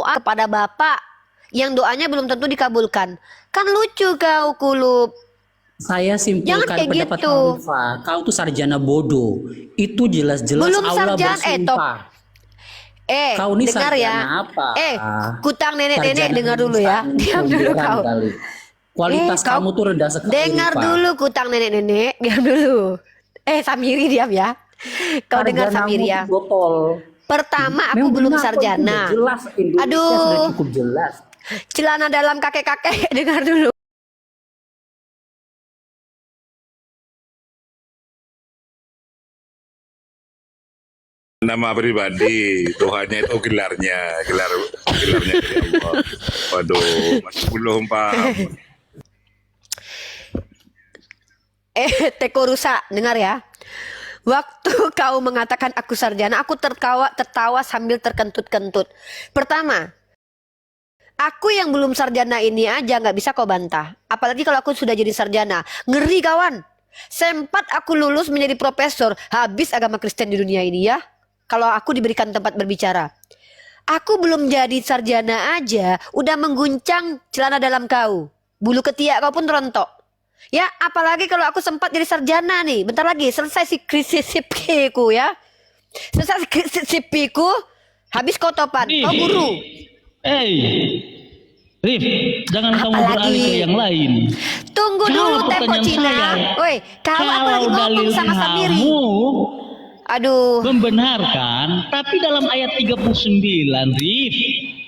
doa kepada bapak yang doanya belum tentu dikabulkan. Kan lucu kau, Kulup. Saya Jangan simpulkan kayak pendapat gitu. Kak Rifa. Kau tuh sarjana bodoh. Itu jelas-jelas Belum Allah sarjana, bersumpah. Dengar Kau nih ya. sarjana apa? Kutang nenek-nenek, Sarjana dengar dulu ya. Diam dulu pembimbingan kau. kali. Kualitas Kau kamu tuh rendah sekali, dengar Rifa. dulu, kutang nenek-nenek, diam dulu. Samiri, diam ya. Kau dengar Sarjanamu Samiri tuh ya. botol. Pertama, aku Memang belum benar, kok itu udah sarjana. jelas, Indonesia sudah Aduh, cukup jelas. celana dalam kakek-kakek, dengar dulu. Nama pribadi, Tuhannya itu gelarnya dari Allah. Waduh, masih belum paham. Teko rusak, dengar ya. Waktu kau mengatakan aku sarjana, aku tertawa sambil terkentut-kentut. Pertama, aku yang belum sarjana ini aja nggak bisa kau bantah. Apalagi kalau aku sudah jadi sarjana. Ngeri kawan. Sempat aku lulus menjadi profesor, habis agama Kristen di dunia ini ya. Kalau aku diberikan tempat berbicara. Aku belum jadi sarjana aja, udah mengguncang celana dalam kau. Bulu ketiak kau pun rontok. Ya, apalagi kalau aku sempat jadi sarjana nih. Bentar lagi selesai si krisis sipiku ya. Selesai krisis sipiku, habis kau topan, kau guru. Rif, jangan kamu Apalagi? beralih ke yang lain. Tunggu Jawab dulu tempo pertanyaan Cina. saya. Woi, kau aku lagi Kalau ngomong dalil sama Samiri. kamu Aduh. membenarkan, tapi dalam ayat 39, Rif,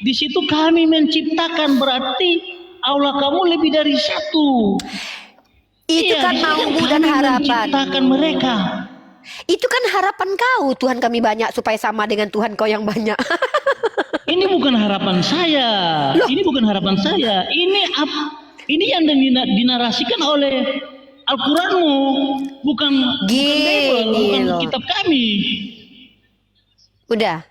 di situ kami menciptakan, berarti Allah kamu lebih dari satu. Itu Iya, kan di situ mau dan kami harapan. menciptakan mereka. Itu kan harapan kau, Tuhan kami banyak supaya sama dengan Tuhan kau yang banyak. Ini bukan harapan saya. Loh. Ini bukan harapan saya. Ini yang dinarasikan oleh Al-Quranmu, bukan Bible, bukan loh. kitab kami. Udah.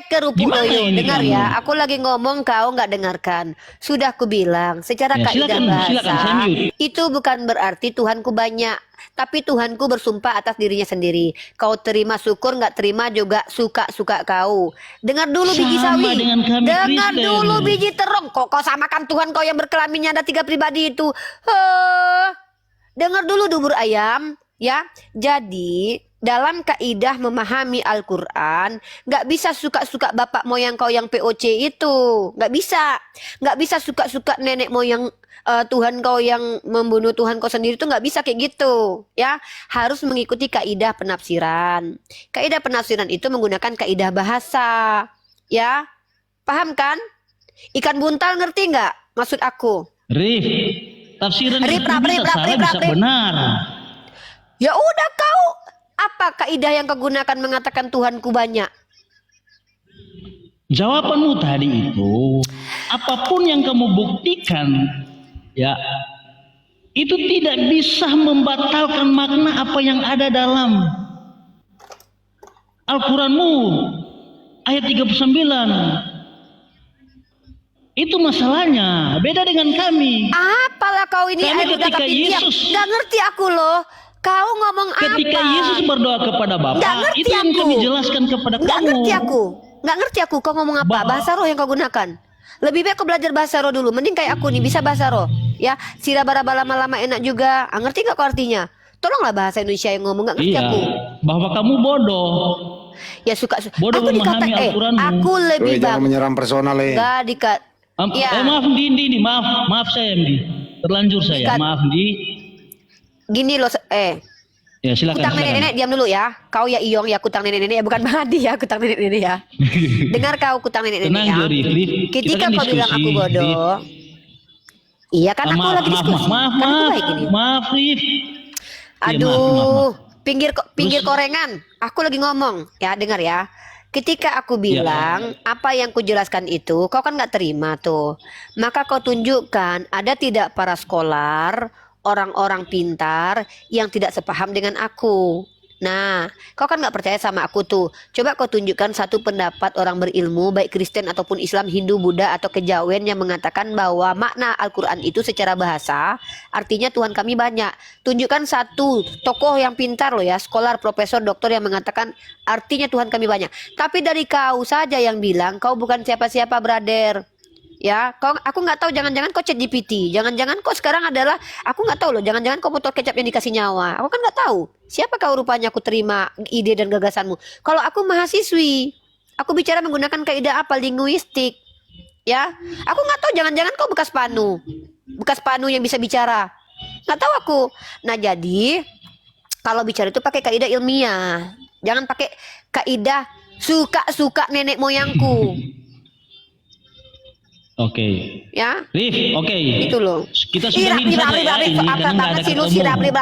Kerupuk Gimana Oyo, ini dengar kamu? ya. Aku lagi ngomong kau nggak dengarkan. Sudah aku bilang, secara Ya, kaidah silakan, bahasa saya mute. itu bukan berarti Tuhanku banyak, tapi Tuhanku bersumpah atas dirinya sendiri. Kau terima syukur, nggak terima juga suka-suka kau. Dengar dulu biji Sama sawi. dengan kami Dengar Kristen. dulu biji terong. Kok kau samakan Tuhan kau yang berkelaminnya ada 3 pribadi itu? Heh. Dengar dulu dubur ayam, ya. Jadi dalam kaidah memahami Al-Quran, nggak bisa suka-suka bapak moyang kau yang POC itu, nggak bisa suka-suka nenek moyang Tuhan kau yang membunuh Tuhan kau sendiri itu nggak bisa kayak gitu, ya. Harus mengikuti kaidah penafsiran. Kaidah penafsiran itu menggunakan kaidah bahasa, ya. Paham kan? Ikan buntal ngerti nggak maksud aku? Rif, tafsiran Rip, itu bisa salah, bisa benar. Ya udah kau, apa kaidah yang kau gunakan mengatakan Tuhanku banyak? Jawabanmu tadi itu, apapun yang kamu buktikan, ya, itu tidak bisa membatalkan makna apa yang ada dalam Al-Quranmu ayat 39. Itu masalahnya, beda dengan kami. Apalah kau ini Kami air udah ketika kepikiran. Yesus- Nggak ngerti aku loh. Kau ngomong Ketika apa? Yesus berdoa kepada Nggak Bapa, ngerti itu yang aku. kami jelaskan kepada Nggak kamu. ngerti aku. Nggak ngerti aku. Kau ngomong apa? Bah- Bahasa roh yang kau gunakan. Lebih baik kau belajar bahasa roh dulu. Mending kayak aku nih bisa bahasa roh. Ya, siraba-raba lama-lama enak juga. Ngerti nggak kau artinya? Tolonglah bahasa Indonesia yang ngomong. Nggak ngerti Iya, aku. bahwa kamu bodoh. Ya suka. Bodoh Aku memahami dikata, Al-Quranmu. aku lebih Jangan bang. menyerang personal Nggak dikat. Ya. Maaf Ndi, maaf saya Ndi. Terlanjur saya, Dikat. maaf Ndi. Gini loh. Ya silakan. Kutang nenek-nenek diam dulu ya. Kau ya Iyong ya kutang nenek-nenek ya, bukan Mahdi ya kutang nenek-nenek ya. Dengar kau kutang nenek-nenek Tenang ya. Jo, Rif. Ketika Kita kan kau bilang aku diskusi, bodoh. Iya kan aku lagi diskusi. Kan aku baik ini. maaf Rif. Aduh, pinggir Terus- korengan. Aku lagi ngomong ya, dengar ya. Ketika aku bilang apa yang kujelaskan itu, kau kan nggak terima tuh. Maka kau tunjukkan ada tidak para skolar, orang-orang pintar yang tidak sepaham dengan aku. Nah, kau kan nggak percaya sama aku tuh. Coba kau tunjukkan satu pendapat orang berilmu, baik Kristen ataupun Islam, Hindu, Buddha, atau kejawen yang mengatakan bahwa makna Al-Quran itu secara bahasa, artinya Tuhan kami banyak. Tunjukkan satu tokoh yang pintar loh ya, skolar, profesor, doktor yang mengatakan artinya Tuhan kami banyak. Tapi dari kau saja yang bilang, kau bukan siapa-siapa, brother. Ya, aku nggak tahu, jangan-jangan kau ChatGPT, jangan-jangan kau sekarang adalah, aku nggak tahu loh, jangan-jangan kau botol kecap yang dikasih nyawa, aku kan nggak tahu siapa kau, rupanya aku terima ide dan gagasanmu. Kalau aku mahasiswi, aku bicara menggunakan kaidah apa, linguistik, ya, aku nggak tahu, jangan-jangan kau bekas panu yang bisa bicara, nggak tahu aku. Nah jadi kalau bicara itu pakai kaidah ilmiah, jangan pakai kaidah suka-suka nenek moyangku. Oke. Ya, Rif, oke. itu loh. Kita sudahin saja ya ini apa karena nggak ada banget sih lu ketemu. si Rabrib.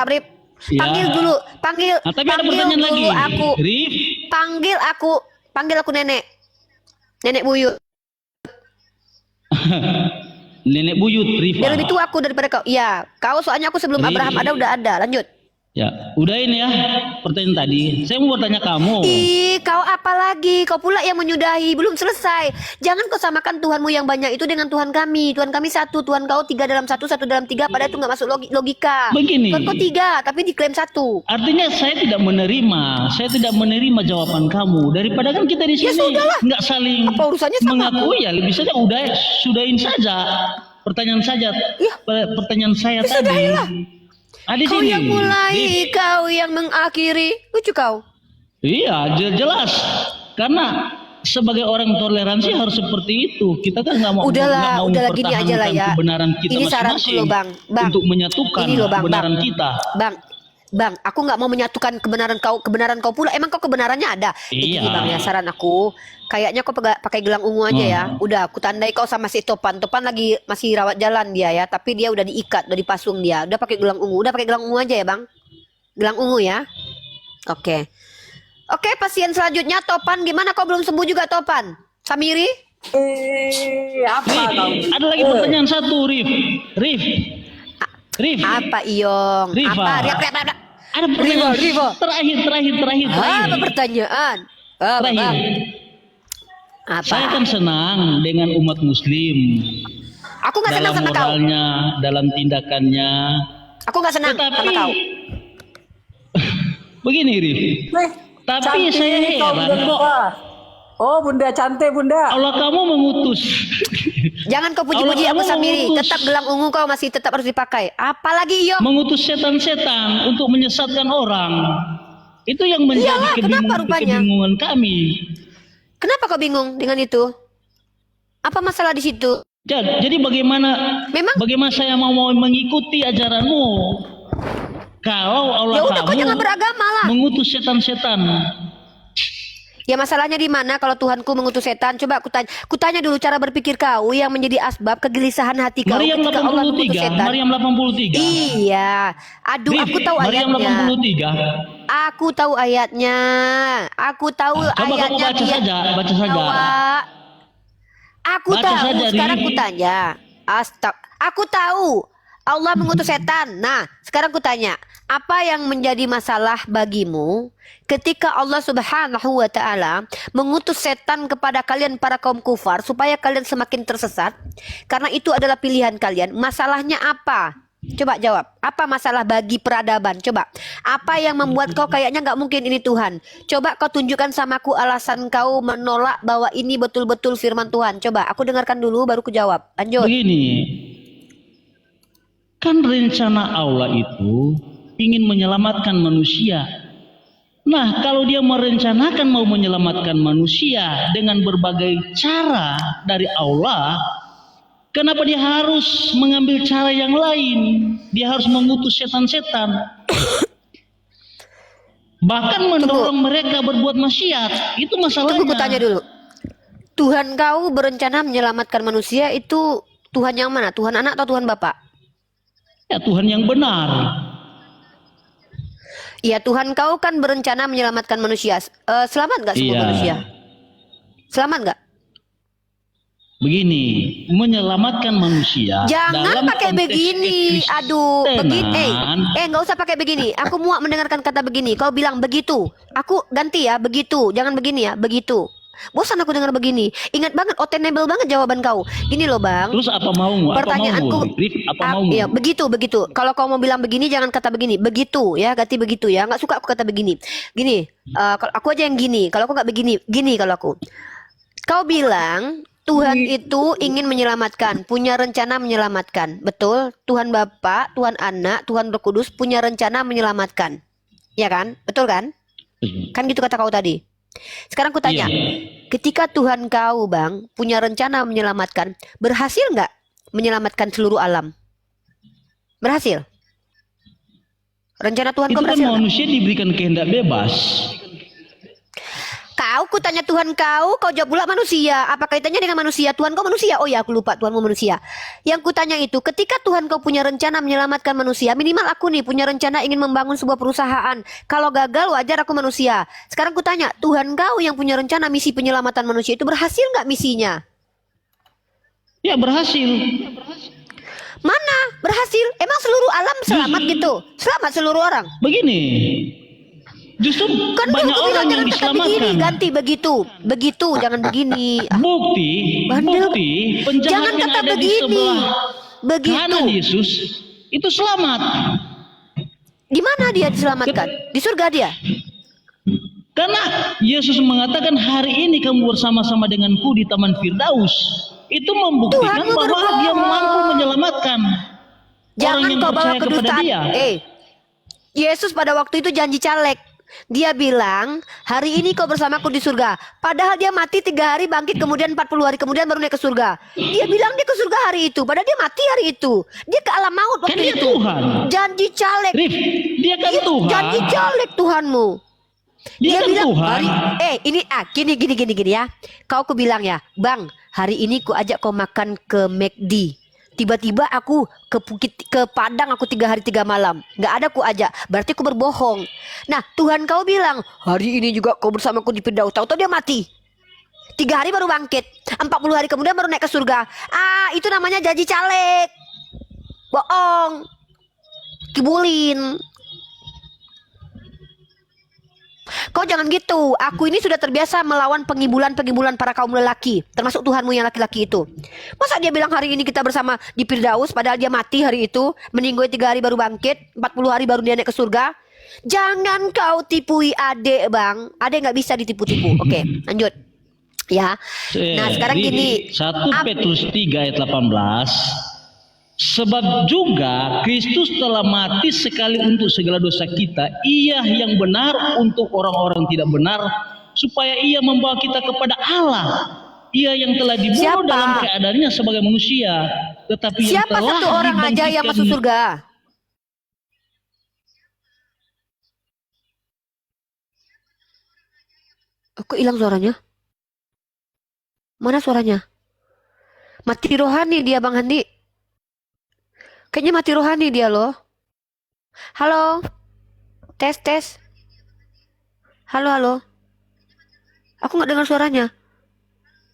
Ya. Panggil dulu, panggil. Nah, tapi ada panggil pertanyaan dulu lagi. aku. Rif, Panggil aku nenek. Nenek buyut. nenek buyut Rifa. Dia lebih tua aku daripada kau. Iya, kau soalnya aku sebelum Rif. Abraham ada udah ada. Lanjut. Ya, udah ini ya pertanyaan tadi. Saya mau bertanya kamu. Ih, kau apa lagi? Kau pula yang menyudahi, belum selesai. Jangan kau samakan Tuhanmu yang banyak itu dengan Tuhan kami. Tuhan kami satu, Tuhan kau 3 dalam 1, 1 dalam 3. Padahal itu nggak masuk logika. Begini. Tuhan kau 3, tapi diklaim 1. Artinya saya tidak menerima jawaban kamu. Daripada kan kita di Ya sini sudahlah. nggak saling Apa urusannya sama mengaku ya, lebih saja sudahin saja pertanyaan saja. Ya. Pertanyaan saya Ya tadi. sudahilah. Di Kau sini. yang mulai, Rif. kau yang mengakhiri. Lucu kau. Iya, jelas. Karena sebagai orang toleransi harus seperti itu. Kita kan nggak mau Udahlah gini aja lah ya. kebenaran kita Ini saranku masing-masing loh, Bang. untuk menyatukan Ini loh, Bang, kebenaran Bang. kita. Bang, aku nggak mau menyatukan kebenaran kau pula. Emang kau kebenarannya ada? Iya. Ini Bang ya, saran aku. Kayaknya kau pakai gelang ungu aja ya. Udah, aku tandai kau sama si Topan. Topan lagi masih rawat jalan dia ya. Tapi dia udah diikat, udah dipasung dia. Udah pakai gelang ungu. Udah pakai gelang ungu aja ya, Bang. Gelang ungu ya. Oke. Oke, pasien selanjutnya Topan. Gimana, kau belum sembuh juga Topan? Samiri? Apa kau? Ada lagi pertanyaan satu, Rif. Apa Iyong? Riva. Apa? Riap. Ada pertanyaan Riva. terakhir. Apa pertanyaan? Apa, Terakhir. Bang? Apa? Saya kan senang dengan umat Muslim Aku nggak senang dalam sama kau. moralnya, dalam tindakannya. Aku nggak senang sama Tetapi kau. begini, Rif. Tapi saya heran. Oh, bunda cantik bunda. Allah kamu mengutus. Jangan kau puji-puji Allah aku Samiri. mengutus. Tetap gelang ungu kau masih tetap harus dipakai. Apalagi Iyong? mengutus setan-setan untuk menyesatkan orang. Itu yang menjadi Iyalah, kenapa rupanya? kebingungan kami. Kenapa kau bingung dengan itu? Apa masalah di situ? Jadi bagaimana saya mau mengikuti ajaranmu kalau Allah Ya udah, kau kamu jangan beragama lah. mengutus setan-setan? Ya masalahnya di mana kalau Tuhanku mengutus setan? Coba aku tanya dulu cara berpikir kau yang menjadi asbab kegelisahan hati kau Maryam ketika Allah mengutus 83, setan. Maryam 83. Iya. Aduh, Rif, aku tahu Maryam ayatnya. 83. Aku tahu ayatnya. Aku tahu Coba kamu ayatnya. baca saja. Bahwa aku Baca tahu. saja, Sekarang Rif. aku tanya. Aku tahu Allah mengutus setan. Nah, sekarang aku tanya, apa yang menjadi masalah bagimu ketika Allah Subhanahu wa taala mengutus setan kepada kalian para kaum kufar supaya kalian semakin tersesat? Karena itu adalah pilihan kalian. Masalahnya apa? Coba jawab. Apa masalah bagi peradaban? Coba. Apa yang membuat kau kayaknya nggak mungkin ini Tuhan? Coba kau tunjukkan sama aku alasan kau menolak bahwa ini betul-betul firman Tuhan. Coba aku dengarkan dulu baru ku jawab. Lanjut. Begini. Kan rencana Allah itu ingin menyelamatkan manusia. Nah, kalau dia merencanakan mau menyelamatkan manusia dengan berbagai cara dari Allah, kenapa dia harus mengambil cara yang lain? Dia harus mengutus setan-setan. Bahkan mendorong mereka berbuat maksiat. Itu masalahnya. Tunggu, ku tanya dulu. Tuhan kau berencana menyelamatkan manusia itu Tuhan yang mana? Tuhan anak atau Tuhan Bapak? Ya, Tuhan yang benar. Iya, Tuhan kau kan berencana menyelamatkan manusia. Selamat nggak semua Iya. manusia? Selamat nggak? begini, menyelamatkan manusia Jangan dalam pakai konteks begini. Aduh, begini. ekristenan. Nggak usah pakai begini. Aku muak mendengarkan kata begini. Kau bilang begitu. Aku ganti ya, begitu. Jangan begini ya, begitu. Bosan aku dengar begini. Ingat banget, attainable banget jawaban kau. Gini loh, Bang. Terus apa maumu? Pertanyaanku, Apa maumu? ya begitu. Kalau kau mau bilang begini, jangan kata begini. Begitu ya, ganti begitu ya. Nggak suka aku kata begini. Gini, kalau aku aja yang gini. Kalau aku nggak begini, gini kalau aku. Kau bilang Tuhan itu ingin menyelamatkan, punya rencana menyelamatkan. Betul? Tuhan Bapa, Tuhan Anak, Tuhan Roh Kudus punya rencana menyelamatkan. Ya kan? Betul kan? Kan gitu kata kau tadi. Sekarang aku tanya, Iya. ketika Tuhan kau, Bang, punya rencana menyelamatkan, berhasil nggak menyelamatkan seluruh alam? Berhasil? Rencana Tuhan Itu kau kan berhasil nggak? manusia diberikan kehendak bebas. Kau kutanya Tuhan kau jawab pula manusia. Apa kaitannya dengan manusia? Tuhan kau manusia. Oh ya, aku lupa Tuhanmu manusia. Yang kutanya itu, ketika Tuhan kau punya rencana menyelamatkan manusia, minimal aku nih punya rencana ingin membangun sebuah perusahaan. Kalau gagal wajar aku manusia. Sekarang kutanya, Tuhan kau yang punya rencana misi penyelamatan manusia itu berhasil nggak misinya? Ya berhasil. Mana? Berhasil? Emang seluruh alam selamat gitu? Selamat seluruh orang? Begini, justru Kan banyak aku orang bilang yang jangan kata begini, diselamatkan. ganti begitu, jangan begini. Bukti penjahat Jangan yang kata ada di begini. sebelah Begitu. kanan Yesus itu selamat. Di mana dia diselamatkan? Di surga dia. Karena Yesus mengatakan hari ini kamu bersama-sama denganku di Taman Firdaus. Itu membuktikan Tuhanmu bahwa berbohong. dia mampu menyelamatkan orang Jangan yang kau bawa percaya kepada kedustaan. dia. Yesus pada waktu itu janji caleg. Dia bilang, hari ini kau bersamaku di surga. Padahal dia mati 3 hari, bangkit kemudian 40 hari kemudian baru naik ke surga. Dia bilang dia ke surga hari itu, padahal dia mati hari itu. Dia ke alam maut Kan waktu dia itu. Tuhan. Janji caleg. Rif, dia kan Tuhan. Janji caleg Tuhanmu. Dia kan bilang Tuhan. gini ya. Kau bilang ya, Bang, hari ini ku ajak kau makan ke McD. Tiba-tiba aku ke Padang, aku 3 hari 3 malam. Nggak ada ku ajak, berarti ku berbohong. Nah, Tuhan kau bilang, hari ini juga kau bersamaku di Firdaus. Tahu-tahu dia mati. 3 hari baru bangkit. 40 hari kemudian baru naik ke surga. Itu namanya janji caleg. Bohong. Kibulin. Kau jangan gitu. Aku ini sudah terbiasa melawan pengibulan para kaum lelaki, termasuk Tuhanmu yang laki-laki itu. Masa dia bilang hari ini kita bersama di Firdaus, padahal dia mati hari itu, meninggal 3 hari baru bangkit, 40 hari baru dia naik ke surga. Jangan kau tipui adek, Bang. Adek nggak bisa ditipu-tipu. Oke, lanjut. Ya. Nah, sekarang gini. 1 Petrus 3 ayat 18. Sebab juga Kristus telah mati sekali untuk segala dosa kita, Ia yang benar untuk orang-orang tidak benar, supaya Ia membawa kita kepada Allah. Ia yang telah dibunuh Siapa? dalam keadaannya sebagai manusia, tetapi yang Siapa telah satu orang aja yang dibangkitkan. masuk surga? Kok hilang suaranya? Mana suaranya? Mati rohani dia, Bang Handi. Kayaknya mati rohani dia loh. Halo. Tes. Halo. Aku nggak dengar suaranya.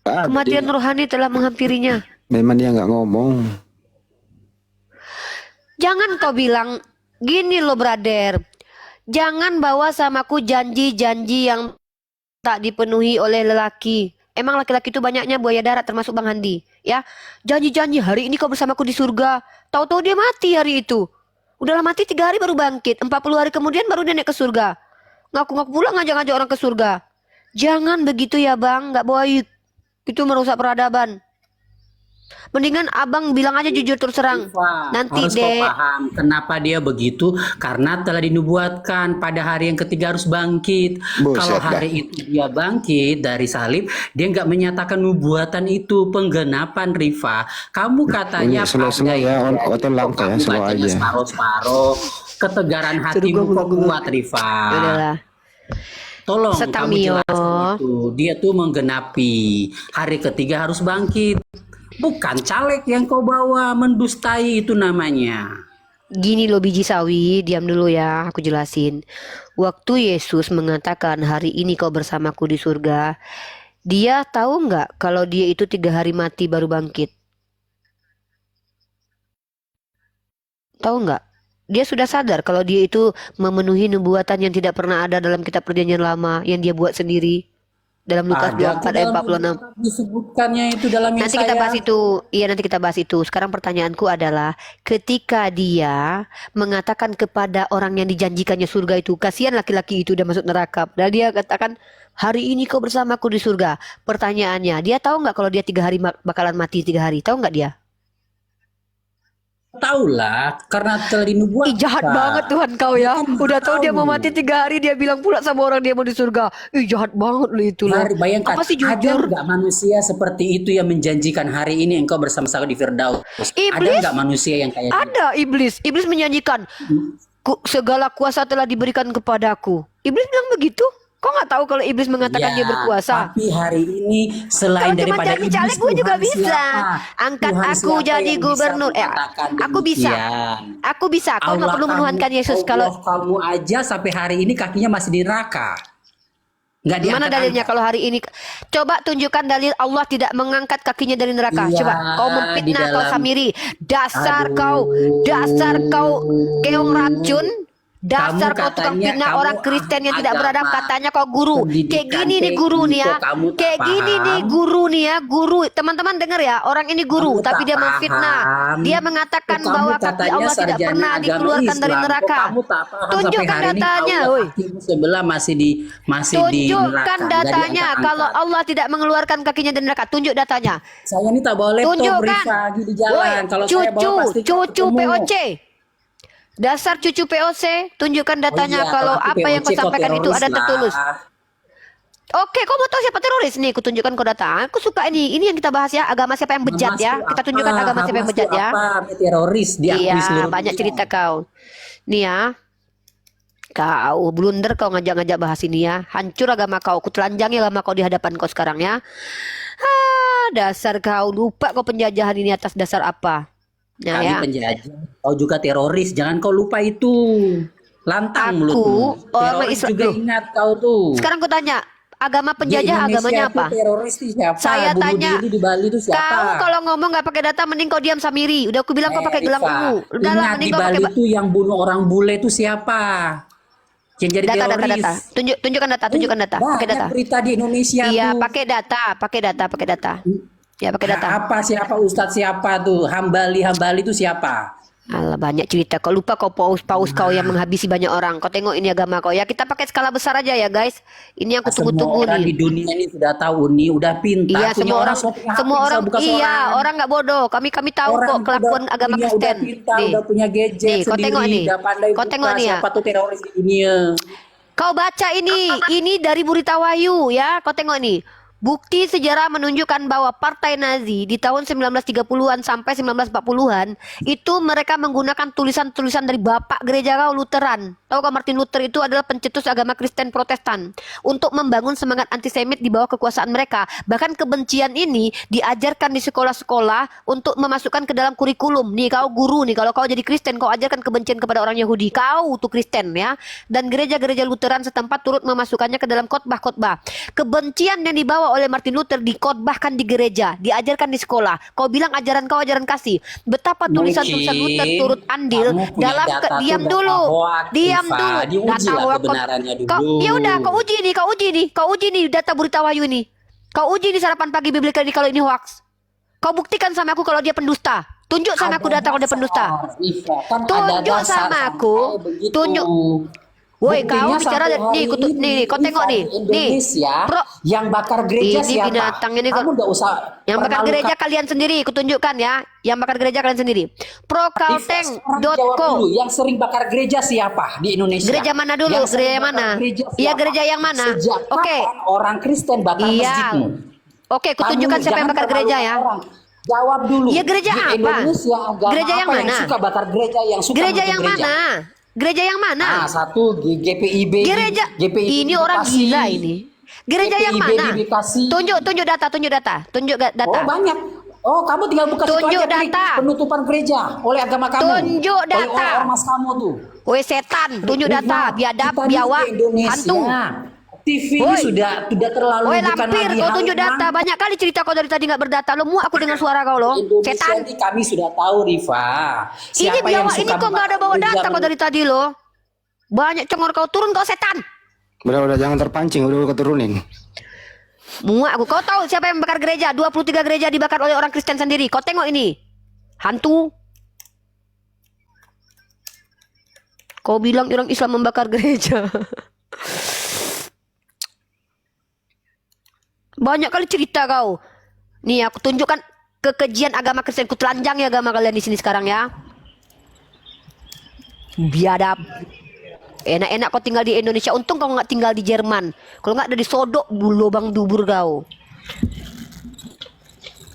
Kematian rohani telah menghampirinya. Memang dia nggak ngomong. Jangan kau bilang gini loh, brother. Jangan bawa samaku janji-janji yang tak dipenuhi oleh lelaki. Emang laki-laki itu banyaknya buaya darat, termasuk Bang Handi. Ya, janji-janji hari ini kau bersamaku di surga. Tahu-tahu dia mati hari itu. Udahlah mati 3 hari baru bangkit. 40 hari kemudian baru dia naik ke surga. Ngaku-ngaku pula ngajak-ngajak orang ke surga. Jangan begitu ya, Bang. Nggak baik. Itu merusak peradaban. Mendingan abang bilang aja jujur terus terang. Wah, Nanti harus kau deh. paham kenapa dia begitu, karena telah dinubuatkan pada hari yang ketiga harus bangkit. Buset Kalau dah. hari itu dia bangkit dari salib, dia nggak menyatakan nubuatan itu penggenapan. Rifa, kamu katanya Ini slow-slow ya, hotel langka ya, kamu slow bacanya aja. separuh-separuh, ketegaran hatimu kok kuat, Rifa. Udahlah. Tolong kamu Setamio. jelaskan itu. Dia tuh menggenapi hari ketiga harus bangkit. Bukan caleg yang kau bawa mendustai itu namanya. Gini loh biji sawi, diam dulu ya, aku jelasin. Waktu Yesus mengatakan hari ini kau bersamaku di surga, Dia tahu nggak kalau dia itu 3 hari mati baru bangkit? Tahu nggak? Dia sudah sadar kalau dia itu memenuhi nubuatan yang tidak pernah ada dalam kitab perjanjian lama yang dia buat sendiri. Dalam Lukas Ada 24 ayat 46. disebutkannya itu dalam Nanti kita bahas itu. Iya, nanti kita bahas itu. Sekarang pertanyaanku adalah, ketika dia mengatakan kepada orang yang dijanjikannya surga itu, kasihan laki-laki itu udah masuk neraka. Dan dia katakan, hari ini kau bersamaku di surga. Pertanyaannya, dia tahu nggak kalau dia 3 hari bakalan mati 3 hari? Tahu nggak dia? Tahu lah, karena telah Ih, dinubuatkan. jahat banget Tuhan kau ya. Kan Udah tahu dia mau tahu. mati 3 hari, dia bilang pula sama orang dia mau di surga. Ih, jahat banget lu itu loh. Bayangkan, Apa sih ada jujur? nggak manusia seperti itu yang menjanjikan hari ini engkau bersama-sama di Firdaus? Ada Iblis? nggak manusia yang kayak gitu? Ada iblis. Iblis menyanyikan, segala kuasa telah diberikan kepadaku. Iblis bilang begitu. Kok nggak tahu kalau iblis mengatakan Ya, dia berkuasa? tapi hari ini selain Kalau cuma daripada jadi iblis, caleg gue juga Tuhan bisa. siapa? Angkat Tuhan aku siapa jadi yang bisa gubernur. mengatakan Aku bisa. demikian? Aku bisa. Kau nggak Allah perlu menuhankan Yesus. Kalau Allah kamu aja sampai hari ini kakinya masih di neraka. Nggak mana diangkat-angkat. dalilnya kalau hari ini? Coba tunjukkan dalil Allah tidak mengangkat kakinya dari neraka. Iya, Coba kau di memfitnah kau dalam- Samiri. Dasar Aduh. kau keong racun. Dasar kau tukang katanya fitnah kamu orang Kristen yang tidak beradab, agama, katanya kau guru. Kayak pendidikan gini nih kayak guru nih ya. gitu, kamu tak Kayak gini nih paham. guru nih ya, guru. Teman-teman dengar ya, orang ini guru Kamu tapi tak dia memfitnah. paham. Dia mengatakan Kok kamu bahwa kaki katanya Allah tidak sarjana pernah agama dikeluarkan dari Islam? neraka. Kok kamu tak paham Tunjukkan sampai hari ini datanya, Allah woi. kakimu sebelah masih di Tunjukkan neraka, nggak datanya diangkat-angkat. kalau Allah tidak mengeluarkan kakinya dari neraka. Tunjuk datanya. Saya ini tak bawa laptop Tunjukkan. Rifa lagi di jalan. Woi, Kalau saya bawa pasti kau cucu ketemu. POC. Dasar cucu POC, tunjukkan datanya Oh iya, kalau aku apa yang kau POC, kau sampaikan itu teroris ada tertulis. lah. Oke, kau mau tahu siapa teroris nih? Aku tunjukkan kau data. Aku suka ini. Ini yang kita bahas ya. Agama siapa yang bejat ya? Hamas tuh Kita tunjukkan apa? agama siapa yang Hamas bejat tuh ya. apa? Teroris diakui Iya, seluruh banyak dunia. cerita kau. Nih ya. Kau blunder kau ngajak-ngajak bahas ini ya. Hancur agama kau. Aku telanjangi agama kau di hadapan kau sekarang ya. Dasar kau lupa kau penjajahan ini atas dasar apa? Nah Kami ya. penjajah, kau juga teroris, jangan kau lupa itu. Lantang Aku, mulutmu. orang Teroris Islam- juga Loh. ingat kau tuh. Sekarang aku tanya, agama Di penjajah Indonesia agamanya tuh apa? Teroris itu siapa? Saya Bunuh tanya, diri di Bali itu siapa? kau kalau ngomong nggak pakai data, mending kau diam Samiri. Udah aku bilang kau pakai gelang Rifa, ungu. Udah lah, ingat mending di kau Bali pakai itu yang bunuh orang bule itu siapa? Yang jadi data, teroris. data. Tunjukkan data, tunjukkan data. Pakai Banyak data. berita di Indonesia Iya, tuh. pakai data. Ya, pakai data. Apa siapa Ustadz siapa tuh? Hambali itu siapa? Alah, banyak cerita. Kau lupa kau paus kau yang menghabisi banyak orang. Kau tengok ini agama kau ya. Kita pakai skala besar aja ya guys. Ini yang aku Semua tunggu-tunggu orang di nih. dunia ini sudah tahu nih, udah pintar. Iya, Punya semua orang, punya semua hati, orang, bisa buka iya, seorang. orang nggak bodoh. Kami tahu Orang kok kelakuan udah agama punya, Kristen. udah pintar, Nih, udah punya gadget nih, kau sendiri, tengok nih. udah pandai Kau buka tengok nih ya. siapa tuh teroris di dunia. Kau baca ini dari Berita Wahyu ya. Kau tengok nih. Bukti sejarah menunjukkan bahwa partai Nazi di tahun 1930-an sampai 1940-an itu mereka menggunakan tulisan-tulisan dari bapak gereja kau Lutheran. Tahu kau Martin Luther itu adalah pencetus agama Kristen Protestan untuk membangun semangat antisemit di bawah kekuasaan mereka. Bahkan kebencian ini diajarkan di sekolah-sekolah untuk memasukkan ke dalam kurikulum. Nih kau guru nih, kalau kau jadi Kristen kau ajarkan kebencian kepada orang Yahudi. Kau tuh Kristen ya. Dan gereja-gereja Lutheran setempat turut memasukkannya ke dalam khotbah-khotbah. Kebencian yang dibawa oleh Martin Luther dikhotbahkan di gereja, diajarkan di sekolah. Kau bilang ajaran kau ajaran kasih. Betapa tulisan-tulisan Luther turut andil kamu punya dalam data tuh diam data dulu. hoak, Diam Rifa. dulu. Diuji lah hoak. kebenarannya dulu. Ya udah, kau uji nih data Berita Wahyu ini. Kau uji nih sarapan pagi Biblika ini kalau ini hoax. Kau buktikan sama aku kalau dia pendusta. Tunjuk sama aku data kalau dia pendusta. Rifa, kan ada Tunjuk dasar sama aku. sampai begitu. Tunjuk. Woi, kau Buktinya bicara sampai hari nih, kau ini, tengok nih. di Indonesia, Pro, yang bakar gereja ini siapa? binatang ini Kamu nggak usah yang bakar permalukan. gereja kalian sendiri, aku tunjukkan ya. Yang bakar gereja kalian sendiri. Sekarang jawab Prokalteng.co. dulu, yang sering bakar gereja siapa di Indonesia? Gereja mana dulu? Yang sering Gereja bakar mana? gereja Iya, siapa? gereja yang mana? Sejak Oke. kapan orang Kristen bakar Iya. masjidmu? Oke, aku tunjukkan Kamu siapa yang jangan bakar gereja ya. permalukan orang. Jawab dulu. Iya, gereja Di apa? Indonesia agama Gereja yang apa yang mana? suka bakar gereja, yang suka Gereja menutup yang gereja? mana? Gereja yang mana? Ah, satu GPIB. Gereja GPIB ini di orang Bekasi. gila ini. Gereja yang GPIB mana? di Bekasi. Tunjuk data. Tunjuk data. Oh, banyak. Oh, kamu tinggal buka situ Tunjuk aja, klik data. penutupan gereja oleh agama kamu. Tunjuk Oleh data. ormas kamu tuh. Woi setan, tunjuk data, Rifat, biadab, kita di biawak, Indonesia. hantu. TV ini Woi. sudah terlalu Woi bukan lampir, lagi kau hal tunjuk yang data. Banyak kali cerita kau dari tadi nggak berdata. Lo muak aku dengar suara kau lo. Indonesia Setan. ini kami sudah tahu, Rifa. Ini Siapa yang Biawak ini suka kok nggak ada bawa gereja data kau dari tadi lo. Banyak congor kau turun kau setan. Udah jangan terpancing, udah keturunin. Muak aku. Kau tahu siapa yang membakar gereja? 23 gereja dibakar oleh orang Kristen sendiri. Kau tengok ini. Hantu. Kau bilang orang Islam membakar gereja. Banyak kali cerita kau. Nih aku tunjukkan kekejian agama Kristen. Ku telanjang ya agama kalian di sini sekarang ya. Biadab. Enak-enak kau tinggal di Indonesia. Untung kau nggak tinggal di Jerman. Kalau nggak ada di sodok lubang dubur kau.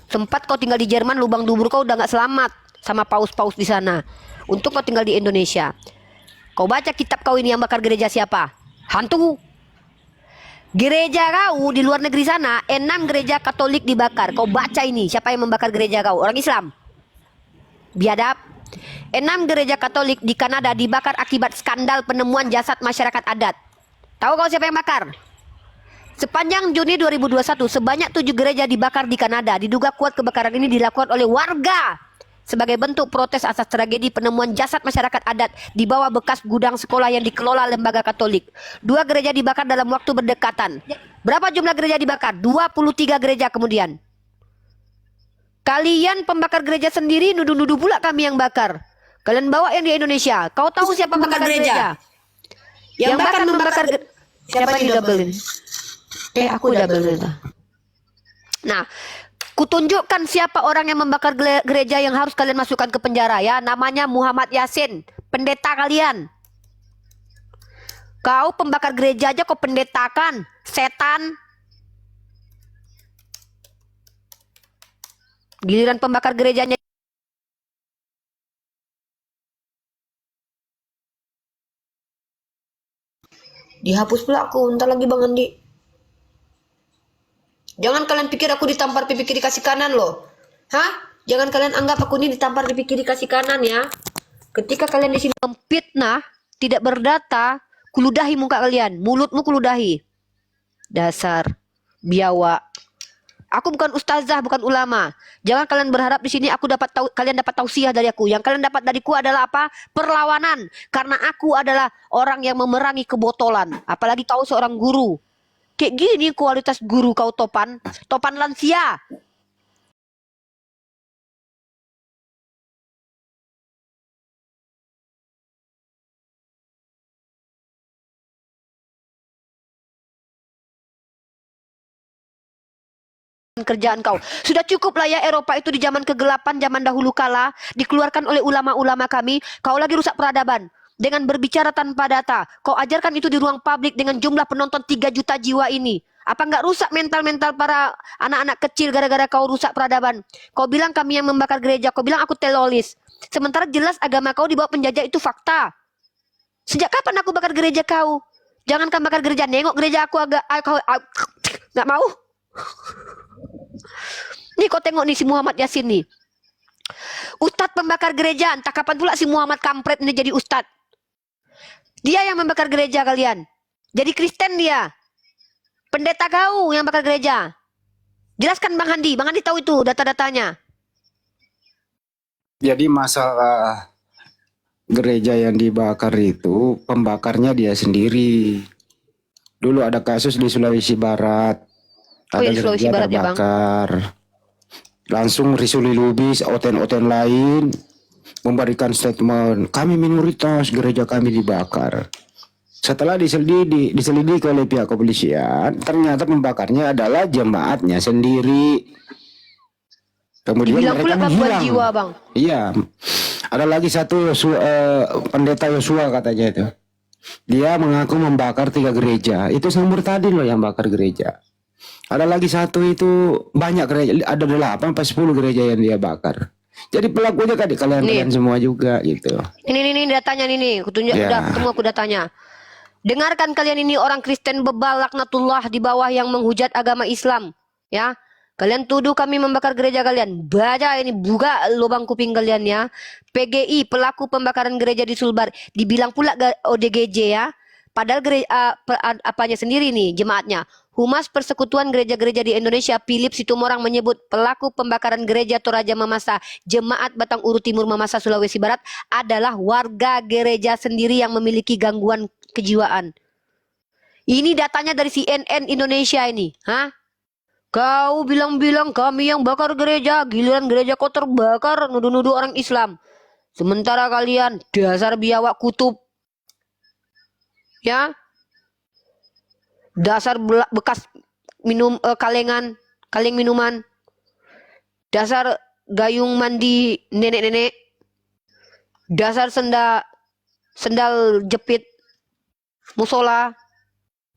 Sempat kau tinggal di Jerman, lubang dubur kau udah nggak selamat sama paus-paus di sana. Untung kau tinggal di Indonesia. Kau baca kitab kau ini yang bakar gereja siapa? Hantu. Gereja kau di luar negeri sana, 6 gereja Katolik dibakar. Kau baca ini, siapa yang membakar gereja kau? Orang Islam. Biadab. 6 gereja Katolik di Kanada dibakar akibat skandal penemuan jasad masyarakat adat. Tahu kau siapa yang bakar? Sepanjang Juni 2021, sebanyak 7 gereja dibakar di Kanada. Diduga kuat kebakaran ini dilakukan oleh warga sebagai bentuk protes atas tragedi penemuan jasad masyarakat adat di bawah bekas gudang sekolah yang dikelola lembaga Katolik. 2 gereja dibakar dalam waktu berdekatan. Berapa jumlah gereja dibakar? 23 gereja kemudian. Kalian pembakar gereja sendiri nuduh-nuduh pula kami yang bakar. Kalian bawa yang di Indonesia. Kau tahu siapa pembakar gereja? Yang bakar membakar siapa yang double ini? Aku double ini. Nah, kutunjukkan siapa orang yang membakar gereja yang harus kalian masukkan ke penjara ya. Namanya Muhammad Yasin, pendeta kalian. Kau pembakar gereja aja kau pendetakan, setan. Giliran pembakar gerejanya dihapus pula aku, ntar lagi Bang Andi. Jangan kalian pikir aku ditampar pipi kiri kasih kanan loh. Hah? Jangan kalian anggap aku ini ditampar pipi kiri kasih kanan ya. Ketika kalian di sini memfitnah, tidak berdata, kuludahi muka kalian, mulutmu kuludahi. Dasar biawak. Aku bukan ustazah, bukan ulama. Jangan kalian berharap di sini aku dapat kalian dapat tausiah dari aku. Yang kalian dapat dariku adalah apa? Perlawanan. Karena aku adalah orang yang memerangi kebotolan. Apalagi kau seorang guru. Kayak gini kualitas guru kau Topan. Topan lansia. Kerjaan kau. Sudah cukup lah ya Eropa itu di zaman kegelapan, zaman dahulu kala dikeluarkan oleh ulama-ulama kami. Kau lagi rusak peradaban dengan berbicara tanpa data. Kau ajarkan itu di ruang publik dengan jumlah penonton 3 juta jiwa ini. Apa nggak rusak mental-mental para anak-anak kecil gara-gara kau rusak peradaban? Kau bilang kami yang membakar gereja, kau bilang aku teroris. Sementara jelas agama kau dibawa penjajah, itu fakta. Sejak kapan aku bakar gereja kau? Jangankan bakar gereja, nengok gereja aku agak nggak mau. Nih kau tengok nih si Muhammad Yasin nih. Ustadz pembakar gereja. Entah kapan pula si Muhammad kampret ini jadi ustadz. Dia yang membakar gereja kalian. Jadi Kristen dia. Pendeta kau yang bakar gereja. Jelaskan Bang Handi. Bang Handi tahu itu data-datanya. Jadi masalah gereja yang dibakar itu pembakarnya dia sendiri. Dulu ada kasus di Sulawesi Barat. Oh iya, Ada Sulawesi gereja Barat ya, Bang. terbakar. Langsung Risuli Lubis, oten-oten lain memberikan statement, kami minoritas, gereja kami dibakar. Setelah diselidiki oleh pihak kepolisian, ternyata pembakarnya adalah jemaatnya sendiri. Kemudian Dibilang mereka pula gangguan menghilang. jiwa Bang. Iya. Ada lagi satu pendeta Yosua katanya itu. Dia mengaku membakar 3 gereja. Itu Samur tadi loh yang bakar gereja. Ada lagi satu itu banyak gereja, ada 8 sampai 10 gereja yang dia bakar. Jadi pelakunya kan kalian semua juga gitu. Ini datanya nih. Aku tunjuk Ya. udah ketemu aku datanya. Dengarkan kalian ini orang Kristen bebal laknatullah di bawah yang menghujat agama Islam, ya. Kalian tuduh kami membakar gereja kalian. Baca ini, buka lubang kuping kalian ya. PGI pelaku pembakaran gereja di Sulbar. Dibilang pula ODGJ ya. Padahal apanya sendiri nih jemaatnya. Humas Persekutuan Gereja-Gereja di Indonesia Philip Situmorang menyebut pelaku pembakaran gereja Toraja Mamasa Jemaat Batang Uru Timur Mamasa Sulawesi Barat adalah warga gereja sendiri yang memiliki gangguan kejiwaan. Ini datanya dari CNN Indonesia ini, hah? Kau bilang-bilang kami yang bakar gereja, giliran gereja kau terbakar, nuduh-nuduh orang Islam. Sementara kalian dasar biawak kutub, ya, dasar bekas minum kaleng minuman, dasar gayung mandi nenek-nenek, dasar sendal jepit musola,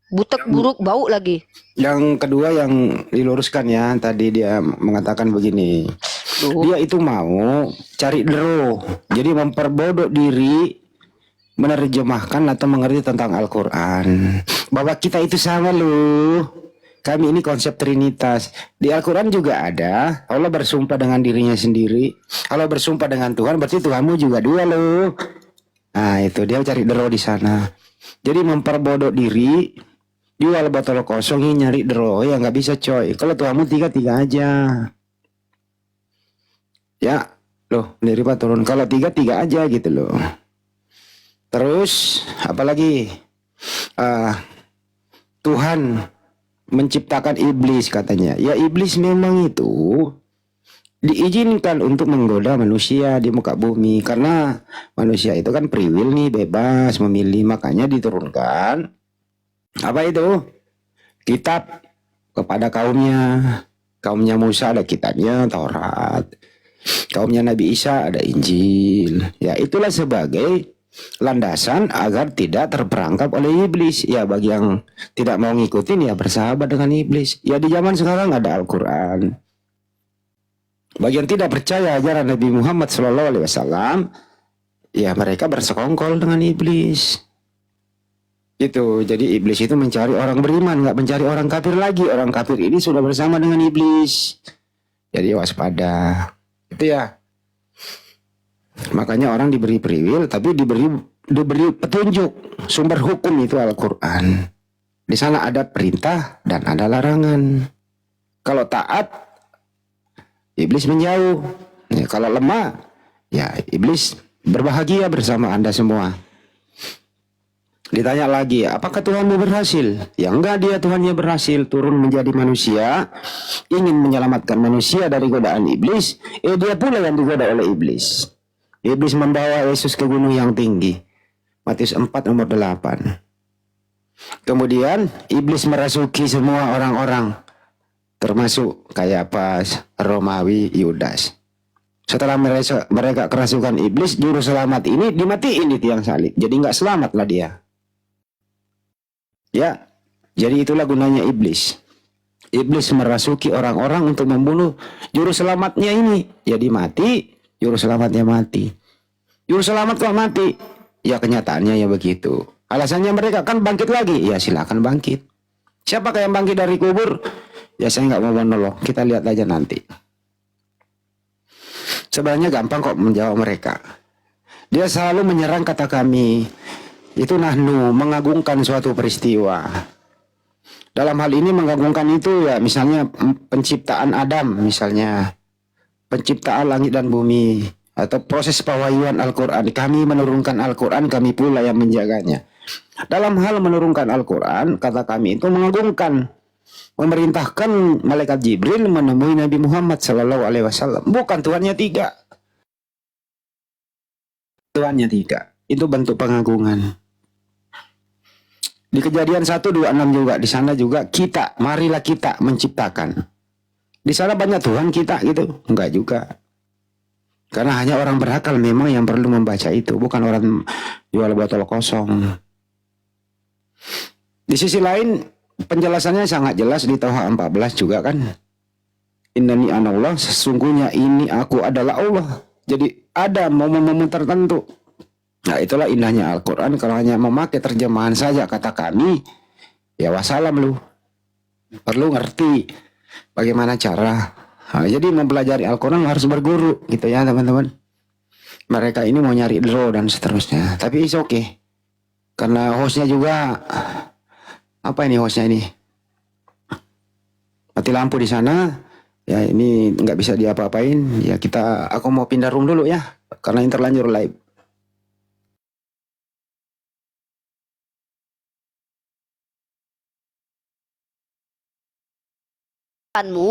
butek buruk bau lagi. Yang kedua yang diluruskan ya, tadi dia mengatakan begini. Dia itu mau cari dero, jadi memperbodoh diri menerjemahkan atau mengerti tentang Al-Quran. Bahwa kita itu sama loh. Kami ini konsep Trinitas. Di Al-Quran juga ada. Allah bersumpah dengan dirinya sendiri. Allah bersumpah dengan Tuhan, berarti Tuhanmu juga dua loh. Nah itu dia cari dero di sana. Jadi memperbodoh diri. Jual botol kosong ini nyari dero. Ya nggak bisa coy. Kalau Tuhanmu tiga aja. Ya loh dari Pak turun. Kalau tiga aja gitu loh. Terus apalagi Tuhan menciptakan iblis katanya. Ya iblis memang itu diizinkan untuk menggoda manusia di muka bumi. Karena manusia itu kan free will nih, bebas memilih. Makanya diturunkan apa itu? Kitab kepada kaumnya. Kaumnya Musa ada kitabnya Taurat. Kaumnya Nabi Isa ada Injil. Ya itulah sebagai landasan agar tidak terperangkap oleh iblis. Ya bagi yang tidak mau ngikutin ya bersahabat dengan iblis. Ya di zaman sekarang ada Al-Quran. Bagi yang tidak percaya ajaran Nabi Muhammad SAW, ya mereka bersekongkol dengan iblis. Itu jadi iblis itu mencari orang beriman, nggak mencari orang kafir lagi. Orang kafir ini sudah bersama dengan iblis. Jadi waspada. Itu ya. Makanya orang diberi free will, tapi diberi petunjuk. Sumber hukum itu Al-Quran. Di sana ada perintah dan ada larangan. Kalau taat, iblis menjauh. Ya, kalau lemah, ya iblis berbahagia bersama Anda semua. Ditanya lagi, apakah Tuhanmu berhasil? Ya enggak, dia Tuhannya berhasil turun menjadi manusia, ingin menyelamatkan manusia dari godaan iblis. Dia pula yang digoda oleh iblis. Iblis membawa Yesus ke gunung yang tinggi. Matius 4 nomor 8. Kemudian iblis merasuki semua orang-orang, termasuk Kayapas, Romawi, Yudas. Setelah mereka kerasukan iblis, juru selamat ini dimatiin di tiang salib. Jadi nggak selamatlah dia. Ya, jadi itulah gunanya iblis. Iblis merasuki orang-orang untuk membunuh juru selamatnya ini. Jadi mati, juru selamatnya mati. Juru selamat kok mati? Ya kenyataannya ya begitu. Alasannya mereka kan bangkit lagi. Ya silakan bangkit. Siapa yang bangkit dari kubur? Ya saya nggak mau monolog. Kita lihat aja nanti. Sebenarnya gampang kok menjawab mereka. Dia selalu menyerang kata kami. Itu nahnu, mengagungkan suatu peristiwa. Dalam hal ini mengagungkan itu ya misalnya penciptaan Adam misalnya. Penciptaan langit dan bumi. Atau proses pewahyuan Al-Quran. Kami menurunkan Al-Quran, kami pula yang menjaganya. Dalam hal menurunkan Al-Quran, kata kami itu mengagungkan. Memerintahkan malaikat Jibril menemui Nabi Muhammad SAW. Bukan Tuhannya tiga. Tuhannya tiga. Itu bentuk pengagungan. Di Kejadian 1:26 juga, di sana juga kita, marilah kita menciptakan. Di sana banyak Tuhan kita gitu, enggak juga. Karena hanya orang berakal memang yang perlu membaca itu, bukan orang jual botol kosong. Di sisi lain, penjelasannya sangat jelas di Toha 14 juga kan. Innani anallah, sesungguhnya ini aku adalah Allah. Jadi ada momen-momen tertentu. Nah itulah indahnya Al-Quran. Kalau hanya memakai terjemahan saja kata kami, ya wassalam lu. Perlu ngerti bagaimana cara. Nah, jadi mempelajari Al-Quran harus berguru gitu ya teman-teman. Mereka ini mau nyari draw dan seterusnya. Tapi it's okay. Karena hostnya juga apa ini hostnya ini mati lampu di sana. Ya ini nggak bisa diapa-apain. Ya aku mau pindah room dulu ya karena ini terlanjur live.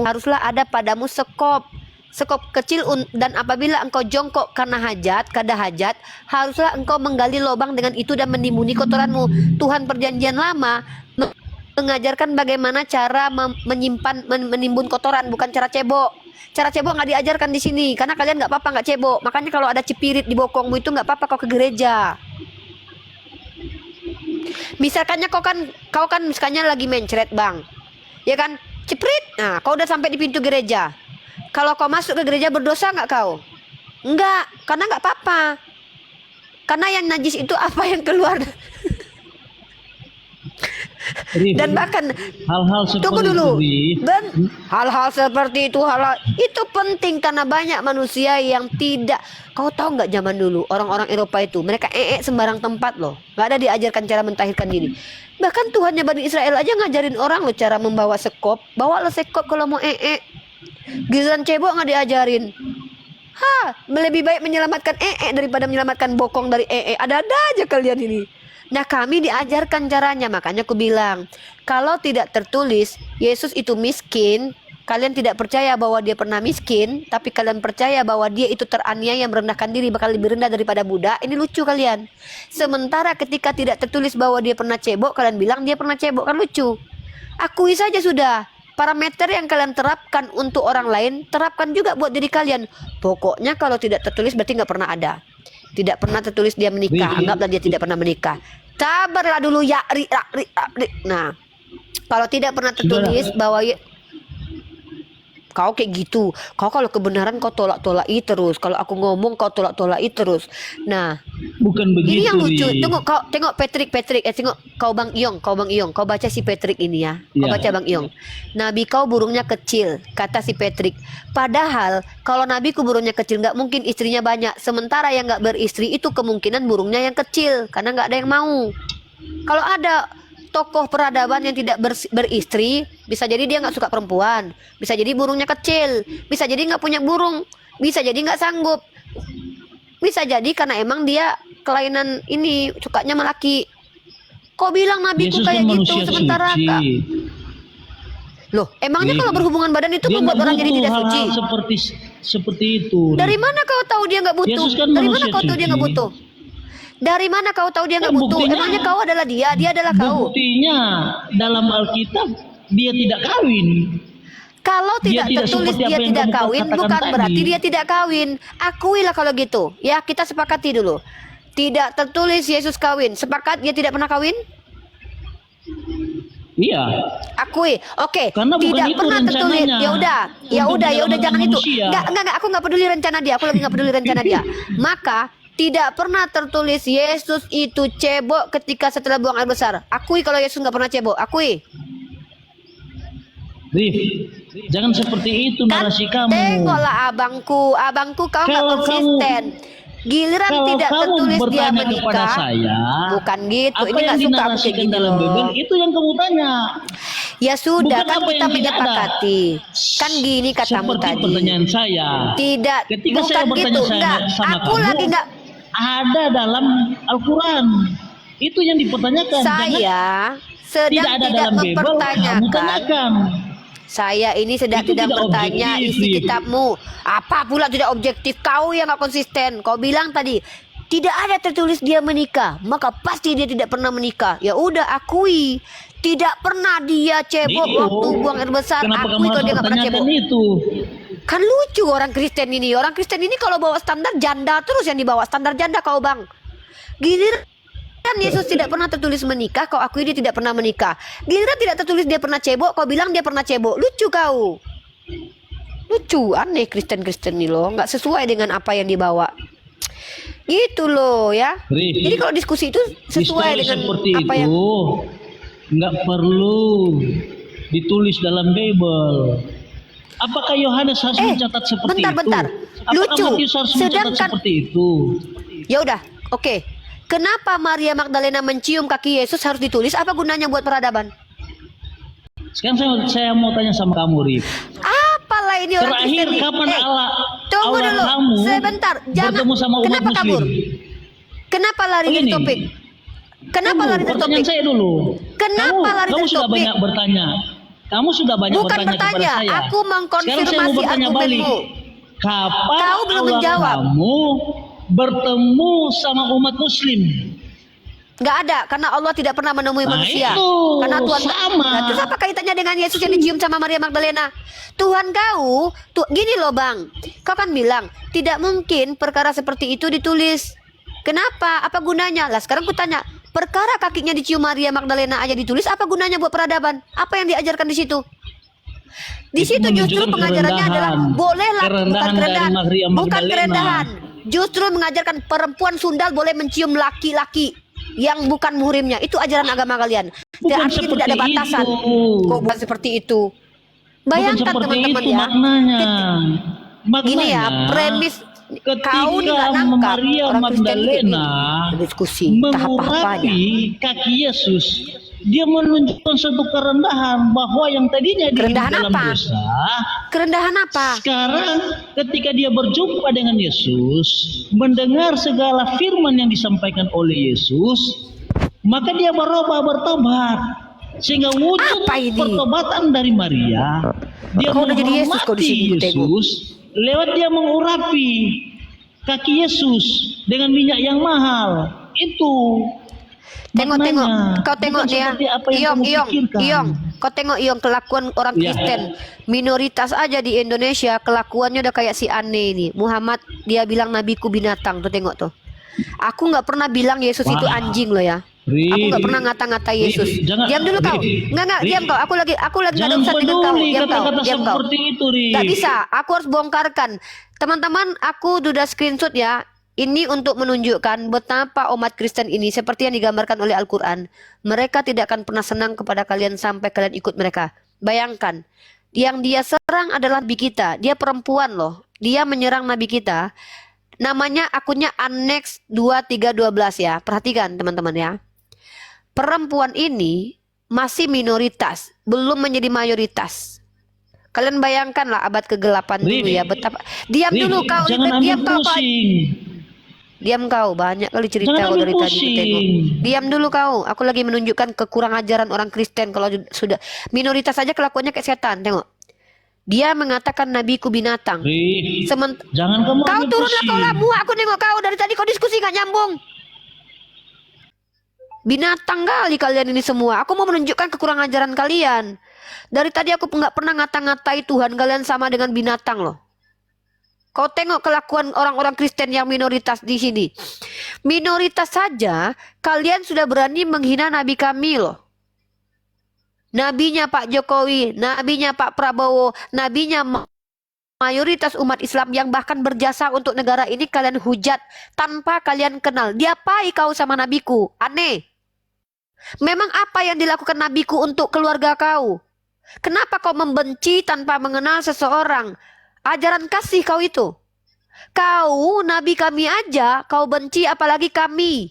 Haruslah ada padamu sekop kecil dan apabila engkau jongkok karena kada hajat, haruslah engkau menggali lubang dengan itu dan menimbuni kotoranmu. Tuhan Perjanjian Lama mengajarkan bagaimana cara menimbun kotoran, bukan cara cebok. Cara cebok nggak diajarkan di sini karena kalian nggak apa-apa nggak cebok. Makanya kalau ada cipirit di bokongmu itu nggak apa-apa kau ke gereja. Misalkannya kau kan misalnya lagi mencret bang, ya kan, ceprit. Nah, kau udah sampai di pintu gereja. Kalau kau masuk ke gereja berdosa nggak kau? Enggak, karena nggak apa-apa. Karena yang najis itu apa yang keluar. Dan bahkan hal-hal seperti tunggu dulu. itu, Hal-hal seperti itu itu penting karena banyak manusia yang tidak. Kau tahu nggak zaman dulu orang-orang Eropa itu mereka sembarang tempat loh, nggak ada diajarkan cara mentahirkan diri. Bahkan Tuhannya Bani Israel aja ngajarin orang loh cara membawa sekop. Bawalah sekop kalau mau giliran cebok nggak diajarin. Lebih baik menyelamatkan daripada menyelamatkan bokong dari Ada-ada aja kalian ini. Nah kami diajarkan caranya. Makanya aku bilang, kalau tidak tertulis Yesus itu miskin, kalian tidak percaya bahwa dia pernah miskin, tapi kalian percaya bahwa dia itu teraniaya, merendahkan diri, bakal lebih rendah daripada Buddha. Ini lucu kalian. Sementara ketika tidak tertulis bahwa dia pernah cebok, kalian bilang dia pernah cebok, kan lucu. Akui saja sudah. Parameter yang kalian terapkan untuk orang lain, terapkan juga buat diri kalian. Pokoknya kalau tidak tertulis berarti nggak pernah ada. Tidak pernah tertulis dia menikah, anggaplah dia tidak pernah menikah. Sabarlah dulu ya, ri. Nah, kalau tidak pernah tertulis bahwa kau kayak gitu, kau kalau kebenaran kau tolak-tolaki terus. Kalau aku ngomong kau tolak-tolaki terus. Nah, bukan begitu. ini yang lucu. Ri. Tengok Patrick. Tengok kau Bang Iong. Kau baca si Patrick ini ya. Kau baca Bang Iong. Nabi kau burungnya kecil, kata si Patrick. Padahal kalau nabiku burungnya kecil, nggak mungkin istrinya banyak. Sementara yang nggak beristri itu kemungkinan burungnya yang kecil, karena nggak ada yang mau. Kalau ada tokoh peradaban yang tidak beristri, bisa jadi dia nggak suka perempuan, bisa jadi burungnya kecil, bisa jadi nggak punya burung, bisa jadi nggak sanggup, bisa jadi karena emang dia kelainan ini sukanya melaki. Kau bilang nabiku Yesus kayak kan gitu, manusia sementara suci. loh emangnya kalau berhubungan badan itu Dia membuat nggak orang jadi butuh tidak suci? hal-hal seperti itu. Dari mana kau tahu dia nggak butuh? Yesus kan Dari mana manusia kau tahu dia nggak suci. butuh? Dari mana kau tahu dia nggak Oh, butuh? buktinya- Emangnya kau adalah dia adalah kau. Buktinya dalam Alkitab dia tidak kawin. Kalau Dia tidak tidak tertulis seperti dia apa yang tidak kamu kawin, katakan bukan tadi. berarti dia tidak kawin. Akuilah kalau gitu. Ya, kita sepakati dulu. Tidak tertulis Yesus kawin. Sepakat dia tidak pernah kawin? Iya. Akui. Oke. Karena bukan Tidak itu pernah tertulis. rencananya. Ya Untuk udah, menyelamatkan jangan itu. manusia. Enggak, aku nggak peduli rencana dia. Aku lagi nggak peduli rencana dia. Maka tidak pernah tertulis Yesus itu cebok ketika setelah buang air besar. Akui kalau Yesus nggak pernah cebok. Akui. Rif, jangan seperti itu narasi kamu. Tengoklah abangku kau nggak Kalau konsisten. Giliran Kalau tidak kamu tertulis dia bertanya kepada menikah. saya, Bukan gitu. apa Ini yang nggak suka aku kayak dinarasikan gini dalam loh. Bible itu yang kamu tanya. Ya sudah, Bukan kan apa kita yang tidak ada. menyepakati. Kan gini katamu Seperti tadi. pertanyaan saya. Tidak, Ketika bukan saya bertanya gitu. Enggak, sama aku kamu, lagi enggak. ada dalam Al-Quran. Itu yang dipertanyakan. Jangan Saya sedang tidak ada dalam Bible, kamu mempertanyakan. tanyakan. Saya ini sedang Itu tidak tidak bertanya objektif, isi Rif. kitabmu. Apa pula tidak objektif? Kau yang nggak konsisten. Kau bilang tadi tidak ada tertulis dia menikah, maka pasti dia tidak pernah menikah. Ya udah, akui. Tidak pernah dia cebok Itu. waktu buang air besar. Kenapa Akui kamu kalau harus dia nggak pernah pertanyakan cebok. itu? Kan lucu orang Kristen ini. Orang Kristen ini kalau bawa standar janda terus yang dibawa standar janda kau bang. Giliran Yesus tidak pernah tertulis menikah, kau akui dia tidak pernah menikah. Giliran tidak tertulis dia pernah cebok, kau bilang dia pernah cebok. Lucu kau. Lucu, aneh Kristen-Kristen ini loh. Nggak sesuai dengan apa yang dibawa. Gitu loh ya. Rif, Jadi kalau diskusi itu sesuai Histori dengan seperti apa itu yang nggak perlu ditulis dalam Bible. Apakah Yohanes harus mencatat seperti bentar. itu? Apakah Lucu. Matius harus mencatat Sedangkan seperti itu? ya udah, oke. Kenapa Maria Magdalena mencium kaki Yesus harus ditulis? Apa gunanya buat peradaban? Sekarang saya mau tanya sama kamu, Rif. Apalah ini orang Terakhir Kristen? kapan Allah Tunggu dulu, kamu sebentar. Jangan. bertemu sama umat Kenapa Muslim? kabur? Kenapa lari dari Begini. topik? Kenapa Tunggu, lari dari pertanyaan topik? saya dulu. Kenapa lari Kamu dari sudah topik? banyak bertanya. Kamu sudah banyak Bukan bertanya kepada bertanya, saya. aku mengkonfirmasi Sekarang saya mau bertanya balik. argumenmu. Kapan Kau belum Allah menjawab. kamu bertemu sama umat Muslim? Nggak ada, karena Allah tidak pernah menemui Nah, manusia. itu Karena Tuhan sama. Nah, terus apa kaitannya dengan Yesus yang dicium sama Maria Magdalena? Tuhan kau, gini loh bang, kau kan bilang tidak mungkin perkara seperti itu ditulis. Kenapa? Apa gunanya? Lah sekarang ku tanya, perkara kakinya dicium Maria Magdalena aja ditulis, apa gunanya buat peradaban? Apa yang diajarkan di situ? Di Itu situ justru menunjukkan pengajarannya adalah kerendahan. bolehlah bukan Kerendahan dari kerendahan, Maria bukan Magdalena. kerendahan. Justru mengajarkan perempuan sundal boleh mencium laki-laki yang bukan muhrimnya. Itu ajaran agama kalian. Bukan Artinya tidak ada seperti batasan. itu. Kok bukan seperti itu? Bukan Bayangkan seperti teman-teman itu ya. maknanya. Gini ya, premis kau nih nggak ketika nangkap Maria orang Kristen Magdalena diskusi tahap apa-apanya. mengurapi kaki Yesus, dia menunjukkan suatu kerendahan bahwa yang tadinya dia Kerendahan dalam apa? dosa, Kerendahan apa? sekarang ketika dia berjumpa dengan Yesus, mendengar segala firman yang disampaikan oleh Yesus, maka dia bertobat. Sehingga wujud Apa ini? pertobatan dari Maria, dia Kau udah jadi Yesus kau di sini, menghormati ku tengok. Yesus lewat dia mengurapi kaki Yesus dengan minyak yang mahal. Itu Tengok, maknanya. kau tengok Bukan nih ya. seperti apa yang kamu pikirkan. Iyong, kau tengok Iyong kelakuan orang Ya. Kristen minoritas aja di Indonesia kelakuannya udah kayak si Ane ini. Muhammad dia bilang nabiku binatang tuh, tengok tuh. Aku nggak pernah bilang Yesus itu Wah. anjing loh ya. Ri, Aku nggak pernah ngata-ngata Yesus. jangan- Diam dulu kau. Ri, Nggak, Ri, diam kau. Aku lagi nggak ada jangan urusan dengan kau. peduli Diam kau. kata-kata Diam kau. seperti itu, Ri. Nggak bisa. Aku harus bongkarkan. Teman-teman, aku udah screenshot ya. Ini untuk menunjukkan betapa umat Kristen ini seperti yang digambarkan oleh Al-Quran. Mereka tidak akan pernah senang kepada kalian sampai kalian ikut mereka. Bayangkan, yang dia serang adalah nabi kita. Dia perempuan loh. Dia menyerang nabi kita. Namanya akunnya Annex 2312 ya. Perhatikan teman-teman ya. Perempuan ini masih minoritas, belum menjadi mayoritas. Kalian bayangkanlah abad kegelapan dulu Ri, ya, betapa. Diam Ri, dulu kau, jangan diam ambil kau, Pak. pusing. Diam kau, banyak kali cerita Jangan kau ambil dari tadi ku tengok. pusing. Diam dulu kau, aku lagi menunjukkan kekurang ajaran orang Kristen kalau sudah minoritas saja kelakuannya kayak setan, tengok. Dia mengatakan nabiku binatang. Ri, Sementara jangan kamu kau ambil turunlah pusing. kau lah, muak aku nengok kau dari tadi kau diskusi gak nyambung. Binatang kali kalian ini semua. Aku mau menunjukkan kekurang ajaran kalian. Dari tadi aku nggak pernah ngata-ngatai Tuhan kalian sama dengan binatang loh. Kau tengok kelakuan orang-orang Kristen yang minoritas di sini. Minoritas saja kalian sudah berani menghina nabi kami loh. Nabinya Pak Jokowi, nabinya Pak Prabowo, nabinya mayoritas umat Islam yang bahkan berjasa untuk negara ini kalian hujat tanpa kalian kenal. Diapai kau sama nabiku? Aneh. Memang apa yang dilakukan nabiku untuk keluarga kau? Kenapa kau membenci tanpa mengenal seseorang? Ajaran kasih kau itu. Kau, nabi kami aja, kau benci apalagi kami.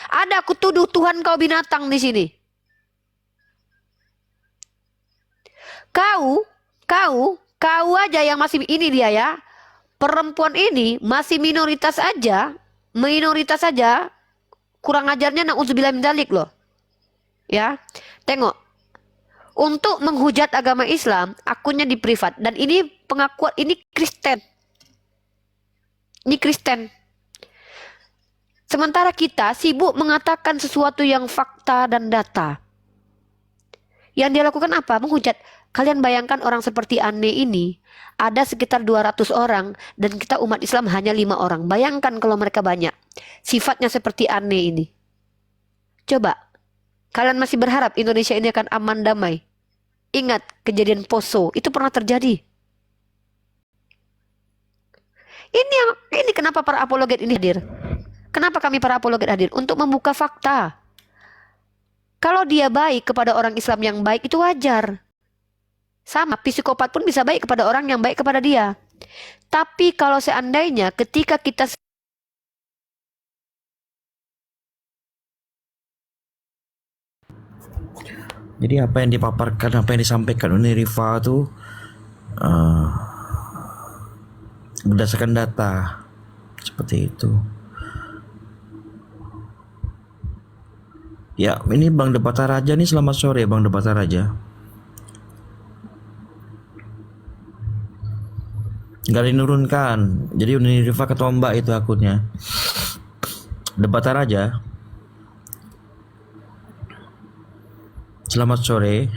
Ada aku tuduh Tuhan kau binatang di sini. Kau aja yang masih ini dia ya. Perempuan ini masih minoritas aja, kurang ajarnya na'udzubillah min dzalik loh. Ya. Tengok. Untuk menghujat agama Islam, akunnya di privat dan ini pengakuan ini Kristen. Ini Kristen. Sementara kita sibuk mengatakan sesuatu yang fakta dan data. Yang dia lakukan apa? Menghujat. Kalian bayangkan orang seperti Ane ini ada sekitar 200 orang dan kita umat Islam hanya 5 orang. Bayangkan kalau mereka banyak. Sifatnya seperti Ane ini. Coba. Kalian masih berharap Indonesia ini akan aman damai? Ingat kejadian Poso, itu pernah terjadi. Ini kenapa para apologet ini hadir? Kenapa kami para apologet hadir? Untuk membuka fakta. Kalau dia baik kepada orang Islam yang baik itu wajar. Sama, psikopat pun bisa baik kepada orang yang baik kepada dia. Tapi kalau seandainya ketika kita Jadi apa yang dipaparkan, apa yang disampaikan oleh Rifa tuh berdasarkan data seperti itu. Ya, ini Bang Depata Raja nih, selamat sore Bang Depata Raja. Gak dinurunkan. Jadi Uni Rifa ketombak itu akunnya. Depata Raja. Selamat sore.